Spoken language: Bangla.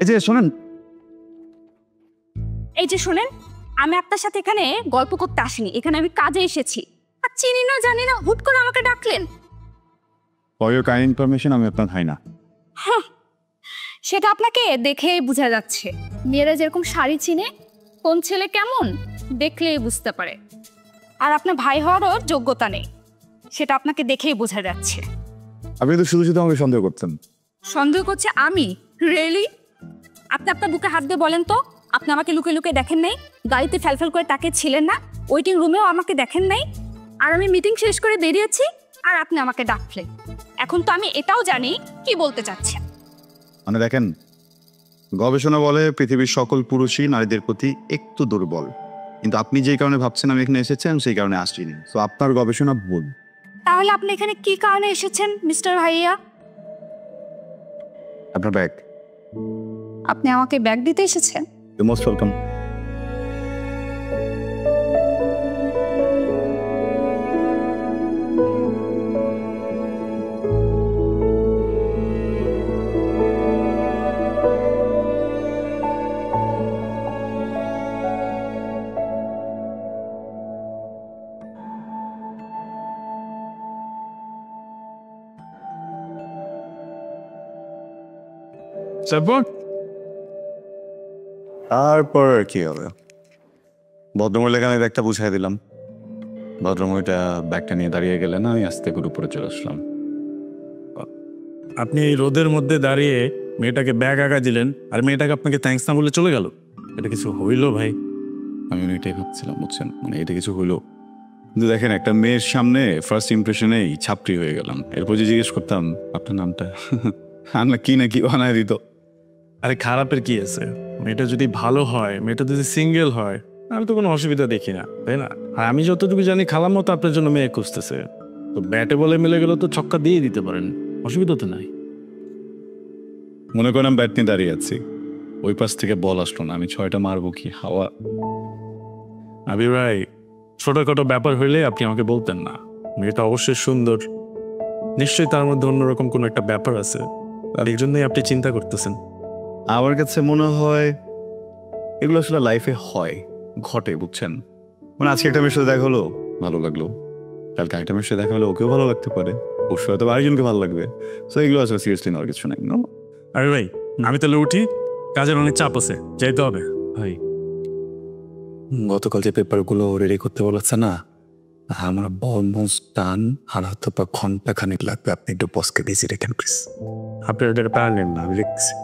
এই যে শোনেন, আমি আপনার সাথে এখানে গল্প করতে আসিনি, এখানে আমি কাজে এসেছি। আর চিনি না জানি না হুট করে আমাকে ডাকলেন। ফর ইউর কাইন্ড ইনফরমেশন, আমি আপনার ভাই না। সেটা আপনাকে দেখেই বোঝা যাচ্ছে। মেয়েরা যেরকম শাড়ি চিনে কোন ছেলে কেমন দেখলেই বুঝতে পারে, আর আপনার ভাই হওয়ারও যোগ্যতা নেই, সেটা আপনাকে দেখেই বোঝা যাচ্ছে। আপনি তো শুধু শুধু আমাকে সন্দেহ করতেন। সন্দেহ করছে আমি? রিয়েলি? আপনি আপনার বুকে হাত দিয়ে বলেন তো, আপনি আমাকে লুকে লুকে দেখেন নাই? গাড়িতে ফ্যালফ্যাল করে তাকে ছিলেন না? ওয়েটিং রুমেও আমাকে দেখেন নাই? আর আমি মিটিং শেষ করে বেরিয়েছি আর আপনি আমাকে ডাকলেন। এখন তো আমি এটাও জানি কি বলতে চাচ্ছেন। মানে দেখেন, গবেষণা বলে পৃথিবীর সকল পুরুষই নারীদের প্রতি একটু দুর্বল, কিন্তু আপনি যেই কারণে ভাবছেন আমি এখানে এসেছেন সেই কারণে আসিনি। তো আপনার গবেষণা ভুল। তাহলে আপনি এখানে কি কারণে এসেছেন মিস্টার ভাইয়া? আপনার ব্যাগ। আপনি আমাকে ব্যাগ দিতে এসেছেন? You most welcome. তারপর কি হবে? ভদ্রমহিলা এখানে ব্যাগটা বুঝাই দিলাম, ভদ্রমহিলা ব্যাগটা নিয়ে দাঁড়িয়ে গেলেন, আমি আস্তে করে উপরে চলে আসলাম। আপনি এই রোদের মধ্যে দাঁড়িয়ে মেয়েটাকে ব্যাগ আগা দিলেন, আর মেয়েটাকে আপনাকে থ্যাঙ্কস না বলে চলে গেল। এটা কিছু হইলো ভাই? আমি এটাই ভাবছিলাম, বুঝছেন, মানে এটা কিছু হইলো। কিন্তু দেখেন, একটা মেয়ের সামনে ফার্স্ট ইমপ্রেশনেই ছাপড়ি হয়ে গেলাম। এরপর যে জিজ্ঞেস করতাম আপনার নামটা, আর না কি বানায় দিত। আরে খারাপের কি আছে? মেয়েটা যদি ভালো হয়, মেয়েটা যদি সিঙ্গেল হয়, আমি তো কোনো অসুবিধা দেখি না, তাই না? আর আমি যতটুকু জানি খালাম মতো আপনার জন্য মেয়ে খুঁজতেছে, তো ব্যাটে বলে মিলে গেল তো ছক্কা দিয়ে দিতে পারেন, অসুবিধা তো নাই। মনে করেন ব্যাট নিয়ে দাঁড়িয়ে আছি, ওই পাশ থেকে বল আসলো না, আমি 6টা মারবো কি হাওয়া? আবির ভাই, ছোটখাটো ব্যাপার হইলে আপনি আমাকে বলতেন না? মেয়েটা অবশ্যই সুন্দর, নিশ্চয়ই তার মধ্যে অন্যরকম কোনো একটা ব্যাপার আছে, আর এই জন্যই আপনি চিন্তা করতেছেন। আমার কাছে মনে হয় এগুলো আসলে লাইফে হয়, ঘটে, বুঝছেন। মানে আজকে একটা মেয়ের সাথে দেখা হলো, ভালো লাগলো, কালকে একটা মেয়ের সাথে দেখা হলো, ওকেও ভালো লাগতে পারে, অবশ্যই হয়তো আরেকজনকে ভালো লাগবে। তো এগুলো আসলে সিরিয়াসলি নেওয়ার কিছু নাই। আরে ভাই, আমি তাহলে উঠি, কাজের অনেক চাপ আছে, যাইতে হবে। ভাই, গতকাল যে পেপারগুলো রেডি করতে বলেছে না, আমার অলমোস্ট ডান, আর হয়তো বা ঘন্টা খানিক লাগবে। আপনি একটু বসকে বিজি রেখেন প্লিজ। আপনি ওটা পারলেন না, আমি লিখছি।